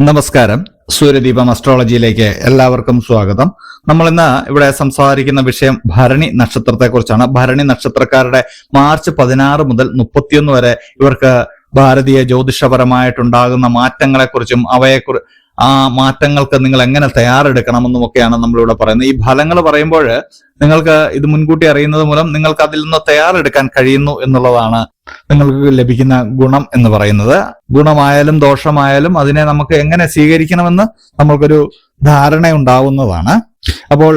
നമസ്കാരം. സൂര്യദീപം അസ്ട്രോളജിയിലേക്ക് എല്ലാവർക്കും സ്വാഗതം. നമ്മൾ ഇന്ന് ഇവിടെ സംസാരിക്കുന്ന വിഷയം ഭരണി നക്ഷത്രത്തെക്കുറിച്ചാണ്. ഭരണി നക്ഷത്രക്കാരുടെ മാർച്ച് 16 മുതൽ 31 വരെ ഇവർക്ക് ഭാരതീയ ജ്യോതിഷപരമായിട്ടുണ്ടാകുന്ന മാറ്റങ്ങളെക്കുറിച്ചും ആ മാറ്റങ്ങൾക്ക് നിങ്ങൾ എങ്ങനെ തയ്യാറെടുക്കണമെന്നും ഒക്കെയാണ് നമ്മളിവിടെ പറയുന്നത്. ഈ ഫലങ്ങൾ പറയുമ്പോൾ നിങ്ങൾക്ക് ഇത് മുൻകൂട്ടി അറിയുന്നത് മൂലം നിങ്ങൾക്ക് അതിൽ നിന്ന് തയ്യാറെടുക്കാൻ കഴിയുന്നു എന്നുള്ളതാണ് നിങ്ങൾക്ക് ലഭിക്കുന്ന ഗുണം എന്ന് പറയുന്നത്. ഗുണമായാലും ദോഷമായാലും അതിനെ നമുക്ക് എങ്ങനെ സ്വീകരിക്കണമെന്ന് നമ്മൾക്കൊരു ധാരണ ഉണ്ടാവുന്നതാണ്. അപ്പോൾ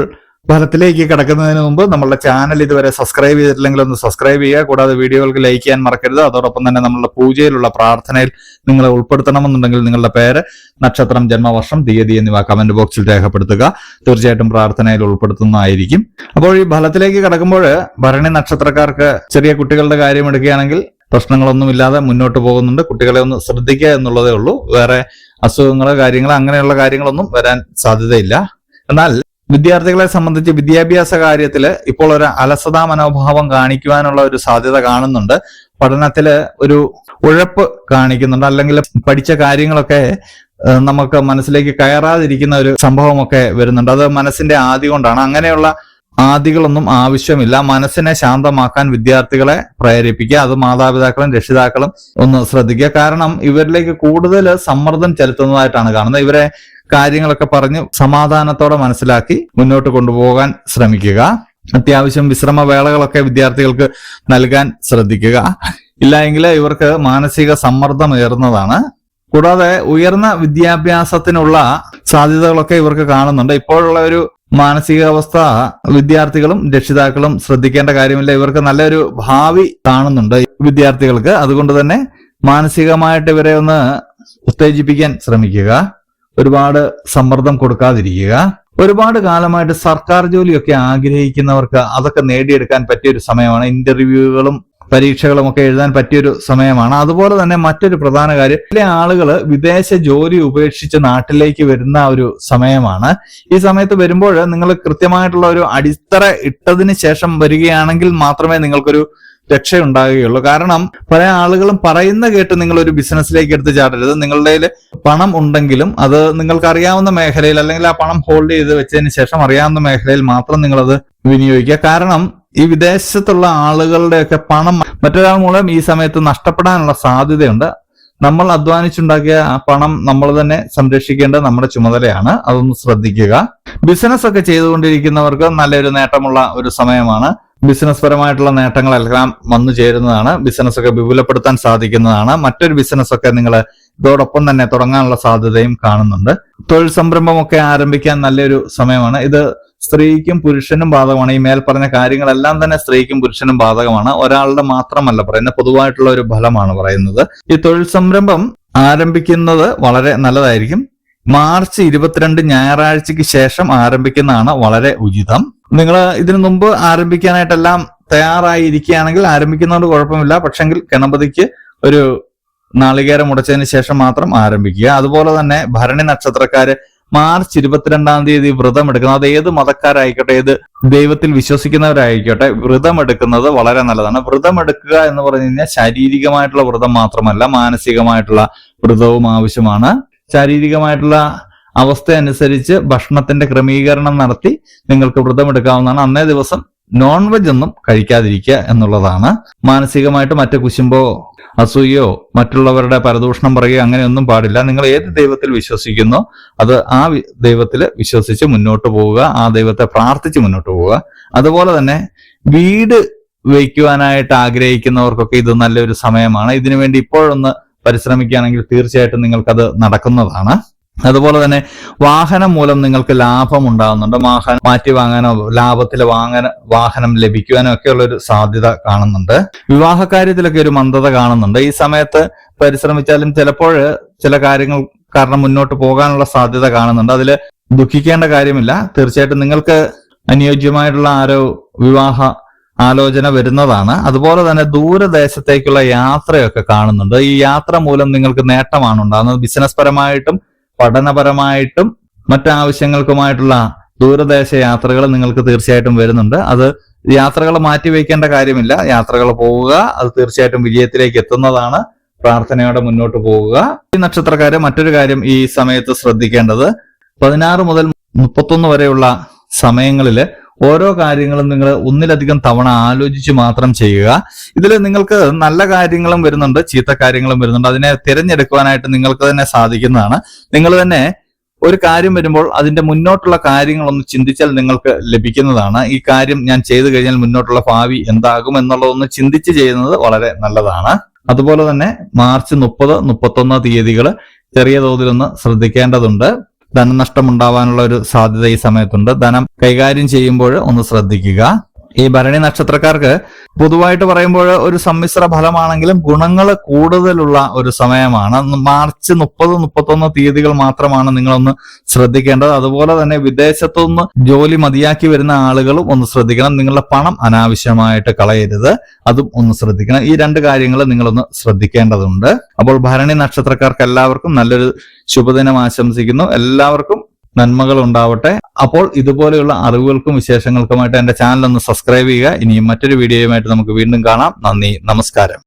ഫലത്തിലേക്ക് കിടക്കുന്നതിന് മുമ്പ് നമ്മളുടെ ചാനൽ ഇതുവരെ സബ്സ്ക്രൈബ് ചെയ്തിട്ടില്ലെങ്കിൽ ഒന്ന് സബ്സ്ക്രൈബ് ചെയ്യുക. കൂടാതെ വീഡിയോകൾക്ക് ലൈക്ക് ചെയ്യാൻ മറക്കരുത്. അതോടൊപ്പം തന്നെ നമ്മളുടെ പൂജയിലുള്ള പ്രാർത്ഥനയിൽ നിങ്ങളെ ഉൾപ്പെടുത്തണമെന്നുണ്ടെങ്കിൽ നിങ്ങളുടെ പേര്, നക്ഷത്രം, ജന്മവർഷം, തീയതി എന്നിവ കമന്റ് ബോക്സിൽ രേഖപ്പെടുത്തുക. തീർച്ചയായിട്ടും പ്രാർത്ഥനയിൽ ഉൾപ്പെടുത്തുന്നതായിരിക്കും. അപ്പോൾ ഈ ഫലത്തിലേക്ക് കിടക്കുമ്പോൾ ഭരണി നക്ഷത്രക്കാർക്ക് ചെറിയ കുട്ടികളുടെ കാര്യം എടുക്കുകയാണെങ്കിൽ പ്രശ്നങ്ങളൊന്നുമില്ലാതെ മുന്നോട്ട് പോകുന്നുണ്ട്. കുട്ടികളെ ഒന്ന് ശ്രദ്ധിക്കുക എന്നുള്ളതേ ഉള്ളൂ. വേറെ അസുഖങ്ങളോ കാര്യങ്ങളോ അങ്ങനെയുള്ള കാര്യങ്ങളൊന്നും വരാൻ സാധ്യതയില്ല. എന്നാൽ വിദ്യാർത്ഥികളെ സംബന്ധിച്ച് വിദ്യാഭ്യാസ കാര്യത്തില് ഇപ്പോൾ ഒരു അലസതാ മനോഭാവം കാണിക്കുവാനുള്ള ഒരു സാധ്യത കാണുന്നുണ്ട്. പഠനത്തില് ഒരു ഉഴപ്പ് കാണിക്കുന്നുണ്ട്. അല്ലെങ്കിൽ പഠിച്ച കാര്യങ്ങളൊക്കെ നമുക്ക് മനസ്സിലേക്ക് കയറാതിരിക്കുന്ന ഒരു സംഭവമൊക്കെ വരുന്നുണ്ട്. അത് മനസ്സിന്റെ ആദി കൊണ്ടാണ്. അങ്ങനെയുള്ള ആദികളൊന്നും ആവശ്യമില്ല. മനസ്സിനെ ശാന്തമാക്കാൻ വിദ്യാർത്ഥികളെ പ്രേരിപ്പിക്കുക. അത് മാതാപിതാക്കളും രക്ഷിതാക്കളും ഒന്ന് ശ്രദ്ധിക്കുക. കാരണം ഇവരിലേക്ക് കൂടുതൽ സമ്മർദ്ദം ചെലുത്തുന്നതായിട്ടാണ് കാണുന്നത്. ഇവരെ കാര്യങ്ങളൊക്കെ പറഞ്ഞ് സമാധാനത്തോടെ മനസ്സിലാക്കി മുന്നോട്ട് കൊണ്ടുപോകാൻ ശ്രമിക്കുക. അത്യാവശ്യം വിശ്രമവേളകളൊക്കെ വിദ്യാർത്ഥികൾക്ക് നൽകാൻ ശ്രദ്ധിക്കുക. ഇല്ല എങ്കിൽ ഇവർക്ക് മാനസിക സമ്മർദ്ദം ഏറുന്നതാണ്. കൂടാതെ ഉയർന്ന വിദ്യാഭ്യാസത്തിനുള്ള സാധ്യതകളൊക്കെ ഇവർക്ക് കാണുന്നുണ്ട്. ഇപ്പോഴുള്ള ഒരു മാനസികാവസ്ഥ വിദ്യാർത്ഥികളും രക്ഷിതാക്കളും ശ്രദ്ധിക്കേണ്ട കാര്യമില്ല. ഇവർക്ക് നല്ലൊരു ഭാവി കാണുന്നുണ്ട് വിദ്യാർത്ഥികൾക്ക്. അതുകൊണ്ട് തന്നെ മാനസികമായിട്ട് ഇവരെ ഒന്ന് ഉത്തേജിപ്പിക്കാൻ ശ്രമിക്കുക. ഒരുപാട് സമ്മർദ്ദം കൊടുക്കാതിരിക്കുക. ഒരുപാട് കാലമായിട്ട് സർക്കാർ ജോലിയൊക്കെ ആഗ്രഹിക്കുന്നവർക്ക് അതൊക്കെ നേടിയെടുക്കാൻ പറ്റിയൊരു സമയമാണ്. ഇന്റർവ്യൂകളും പരീക്ഷകളും ഒക്കെ എഴുതാൻ പറ്റിയൊരു സമയമാണ്. അതുപോലെ തന്നെ മറ്റൊരു പ്രധാന കാര്യം, ചില ആളുകൾ വിദേശ ജോലി ഉപേക്ഷിച്ച് നാട്ടിലേക്ക് വരുന്ന ഒരു സമയമാണ്. ഈ സമയത്ത് വരുമ്പോൾ നിങ്ങൾ കൃത്യമായിട്ടുള്ള ഒരു അടിത്തറ ഇട്ടതിന് ശേഷം വരികയാണെങ്കിൽ മാത്രമേ നിങ്ങൾക്കൊരു രക്ഷയുണ്ടാകുകയുള്ളൂ. കാരണം പല ആളുകളും പറയുന്ന കേട്ട് നിങ്ങൾ ഒരു ബിസിനസ്സിലേക്ക് എടുത്ത് ചാടരുത്. നിങ്ങളുടെ പണം ഉണ്ടെങ്കിലും അത് നിങ്ങൾക്ക് അറിയാവുന്ന മേഖലയിൽ, അല്ലെങ്കിൽ ആ പണം ഹോൾഡ് ചെയ്ത് വെച്ചതിന് ശേഷം അറിയാവുന്ന മേഖലയിൽ മാത്രം നിങ്ങളത് വിനിയോഗിക്കുക. കാരണം ഈ വിദേശത്തുള്ള ആളുകളുടെയൊക്കെ പണം മറ്റൊരാൾ മൂലം ഈ സമയത്ത് നഷ്ടപ്പെടാനുള്ള സാധ്യതയുണ്ട്. നമ്മൾ അധ്വാനിച്ചുണ്ടാക്കിയ ആ പണം നമ്മൾ തന്നെ സംരക്ഷിക്കേണ്ടത് നമ്മുടെ ചുമതലയാണ്. അതൊന്ന് ശ്രദ്ധിക്കുക. ബിസിനസ് ഒക്കെ ചെയ്തുകൊണ്ടിരിക്കുന്നവർക്ക് നല്ലൊരു നേട്ടമുള്ള ഒരു സമയമാണ്. ബിസിനസ് പരമായിട്ടുള്ള നേട്ടങ്ങളെല്ലാം വന്നു ചേരുന്നതാണ്. ബിസിനസ് ഒക്കെ വിപുലപ്പെടുത്താൻ സാധിക്കുന്നതാണ്. മറ്റൊരു ബിസിനസ് ഒക്കെ നിങ്ങൾ ഇതോടൊപ്പം തന്നെ തുടങ്ങാനുള്ള സാധ്യതയും കാണുന്നുണ്ട്. തൊഴിൽ സംരംഭമൊക്കെ ആരംഭിക്കാൻ നല്ലൊരു സമയമാണ്. ഇത് സ്ത്രീക്കും പുരുഷനും ബാധകമാണ്. ഈ മേൽ പറഞ്ഞ കാര്യങ്ങളെല്ലാം തന്നെ സ്ത്രീക്കും പുരുഷനും ബാധകമാണ്. ഒരാളുടെ മാത്രമല്ല പറയുന്നത്, പൊതുവായിട്ടുള്ള ഒരു ഫലമാണ് പറയുന്നത്. ഈ തൊഴിൽ സംരംഭം ആരംഭിക്കുന്നത് വളരെ നല്ലതായിരിക്കും. മാർച്ച് 22 ഞായറാഴ്ചയ്ക്ക് ശേഷം ആരംഭിക്കുന്നതാണ് വളരെ ഉചിതം. നിങ്ങൾ ഇതിനു മുമ്പ് ആരംഭിക്കാനായിട്ടെല്ലാം തയ്യാറായിരിക്കുകയാണെങ്കിൽ ആരംഭിക്കുന്നതുകൊണ്ട് കുഴപ്പമില്ല. പക്ഷെങ്കിൽ ഗണപതിക്ക് ഒരു നാളികേരം മുടച്ചതിന് ശേഷം മാത്രം ആരംഭിക്കുക. അതുപോലെ തന്നെ ഭരണി നക്ഷത്രക്കാര് മാർച്ച് 22 തീയതി വ്രതം എടുക്കുന്നത്, അത് ഏത് മതക്കാരായിക്കോട്ടെ, ഏത് ദൈവത്തിൽ വിശ്വസിക്കുന്നവരായിക്കോട്ടെ, വ്രതം എടുക്കുന്നത് വളരെ നല്ലതാണ്. വ്രതം എടുക്കുക എന്ന് പറഞ്ഞു കഴിഞ്ഞാൽ ശാരീരികമായിട്ടുള്ള വ്രതം മാത്രമല്ല, മാനസികമായിട്ടുള്ള വ്രതവും ആവശ്യമാണ്. ശാരീരികമായിട്ടുള്ള അവസ്ഥ അനുസരിച്ച് ഭക്ഷണത്തിന്റെ ക്രമീകരണം നടത്തി നിങ്ങൾക്ക് വ്രതമെടുക്കാവുന്നതാണ്. അന്നേ ദിവസം നോൺ വെജ് ഒന്നും കഴിക്കാതിരിക്കുക എന്നുള്ളതാണ്. മാനസികമായിട്ട് മറ്റു കുശുമ്പോ അസൂയോ മറ്റുള്ളവരുടെ പരദൂഷണം പറയുകയോ അങ്ങനെയൊന്നും പാടില്ല. നിങ്ങൾ ഏത് ദൈവത്തിൽ വിശ്വസിക്കുന്നോ അത് ആ ദൈവത്തിൽ വിശ്വസിച്ച് മുന്നോട്ട് പോവുക. ആ ദൈവത്തെ പ്രാർത്ഥിച്ച് മുന്നോട്ട് പോവുക. അതുപോലെ തന്നെ വീട് വയ്ക്കുവാനായിട്ട് ആഗ്രഹിക്കുന്നവർക്കൊക്കെ ഇത് നല്ലൊരു സമയമാണ്. ഇതിനുവേണ്ടി ഇപ്പോഴൊന്ന് പരിശ്രമിക്കുകയാണെങ്കിൽ തീർച്ചയായിട്ടും നിങ്ങൾക്കത് നടക്കുന്നതാണ്. അതുപോലെ തന്നെ വാഹനം മൂലം നിങ്ങൾക്ക് ലാഭം ഉണ്ടാകുന്നുണ്ട്. വാഹനം മാറ്റി വാങ്ങാനോ ലാഭത്തിൽ വാഹനം ലഭിക്കുവാനോ ഒക്കെ ഉള്ളൊരു സാധ്യത കാണുന്നുണ്ട്. വിവാഹ കാര്യത്തിലൊക്കെ ഒരു മന്ദത കാണുന്നുണ്ട്. ഈ സമയത്ത് പരിശ്രമിച്ചാലും ചിലപ്പോൾ ചില കാര്യങ്ങൾ കാരണം മുന്നോട്ട് പോകാനുള്ള സാധ്യത കാണുന്നുണ്ട്. അതിൽ ദുഃഖിക്കേണ്ട കാര്യമില്ല. തീർച്ചയായിട്ടും നിങ്ങൾക്ക് അനുയോജ്യമായിട്ടുള്ള വിവാഹ ആലോചന വരുന്നതാണ്. അതുപോലെ തന്നെ ദൂരദേശത്തേക്കുള്ള യാത്രയൊക്കെ കാണുന്നുണ്ട്. ഈ യാത്ര മൂലം നിങ്ങൾക്ക് നേട്ടമാണ് ഉണ്ടാകുന്നത്. ബിസിനസ് പരമായിട്ടും പഠനപരമായിട്ടും മറ്റാവശ്യങ്ങൾക്കുമായിട്ടുള്ള ദൂരദേശ യാത്രകൾ നിങ്ങൾക്ക് തീർച്ചയായിട്ടും വരുന്നുണ്ട്. അത് യാത്രകൾ മാറ്റിവെക്കേണ്ട കാര്യമില്ല. യാത്രകൾ പോവുക, അത് തീർച്ചയായിട്ടും വിജയത്തിലേക്ക് എത്തുന്നതാണ്. പ്രാർത്ഥനയോടെ മുന്നോട്ട് പോകുക. ഈ നക്ഷത്രക്കാര് മറ്റൊരു കാര്യം ഈ സമയത്ത് ശ്രദ്ധിക്കേണ്ടത് 16 മുതൽ 31 വരെയുള്ള സമയങ്ങളിൽ ഓരോ കാര്യങ്ങളും നിങ്ങൾ ഒന്നിലധികം തവണ ആലോചിച്ച് മാത്രം ചെയ്യുക. ഇതിൽ നിങ്ങൾക്ക് നല്ല കാര്യങ്ങളും വരുന്നുണ്ട്, ചീത്ത കാര്യങ്ങളും വരുന്നുണ്ട്. അതിനെ തിരഞ്ഞെടുക്കുവാനായിട്ട് നിങ്ങൾക്ക് തന്നെ സാധിക്കുന്നതാണ്. നിങ്ങൾ തന്നെ ഒരു കാര്യം വരുമ്പോൾ അതിന്റെ മുന്നോട്ടുള്ള കാര്യങ്ങളൊന്ന് ചിന്തിച്ചാൽ നിങ്ങൾക്ക് ലഭിക്കുന്നതാണ്. ഈ കാര്യം ഞാൻ ചെയ്തു കഴിഞ്ഞാൽ മുന്നോട്ടുള്ള ഭാവി എന്താകും എന്നുള്ളതൊന്ന് ചിന്തിച്ച് ചെയ്യുന്നത് വളരെ നല്ലതാണ്. അതുപോലെ തന്നെ മാർച്ച് 30, 31 തീയതികൾ ചെറിയ തോതിലൊന്ന് ശ്രദ്ധിക്കേണ്ടതുണ്ട്. ധനനഷ്ടം ഉണ്ടാവാനുള്ള ഒരു സാധ്യത ഈ സമയത്തുണ്ട്. ധനം കൈകാര്യം ചെയ്യുമ്പോൾ ഒന്ന് ശ്രദ്ധിക്കുക. ഈ ഭരണി നക്ഷത്രക്കാർക്ക് പൊതുവായിട്ട് പറയുമ്പോൾ ഒരു സമ്മിശ്ര ഫലമാണെങ്കിലും ഗുണങ്ങൾ കൂടുതലുള്ള ഒരു സമയമാണ്. മാർച്ച് 30, 31 തീയതികൾ മാത്രമാണ് നിങ്ങളൊന്ന് ശ്രദ്ധിക്കേണ്ടത്. അതുപോലെ തന്നെ വിദേശത്തുനിന്ന് ജോലി മതിയാക്കി വരുന്ന ആളുകളും ഒന്ന് ശ്രദ്ധിക്കണം. നിങ്ങളുടെ പണം അനാവശ്യമായിട്ട് കളയരുത്, അതും ഒന്ന് ശ്രദ്ധിക്കണം. ഈ 2 കാര്യങ്ങൾ നിങ്ങളൊന്ന് ശ്രദ്ധിക്കേണ്ടതുണ്ട്. അപ്പോൾ ഭരണി നക്ഷത്രക്കാർക്ക് എല്ലാവർക്കും നല്ലൊരു ശുഭദിനം ആശംസിക്കുന്നു. എല്ലാവർക്കും നന്മകൾ ഉണ്ടാവട്ടെ. അപ്പോൾ ഇതുപോലെയുള്ള അറിവുകൾക്കും വിശേഷങ്ങൾക്കുമായിട്ട് എന്റെ ചാനൽ ഒന്ന് സബ്സ്ക്രൈബ് ചെയ്യുക. ഇനിയും മറ്റൊരു വീഡിയോയുമായിട്ട് നമുക്ക് വീണ്ടും കാണാം. നന്ദി, നമസ്കാരം.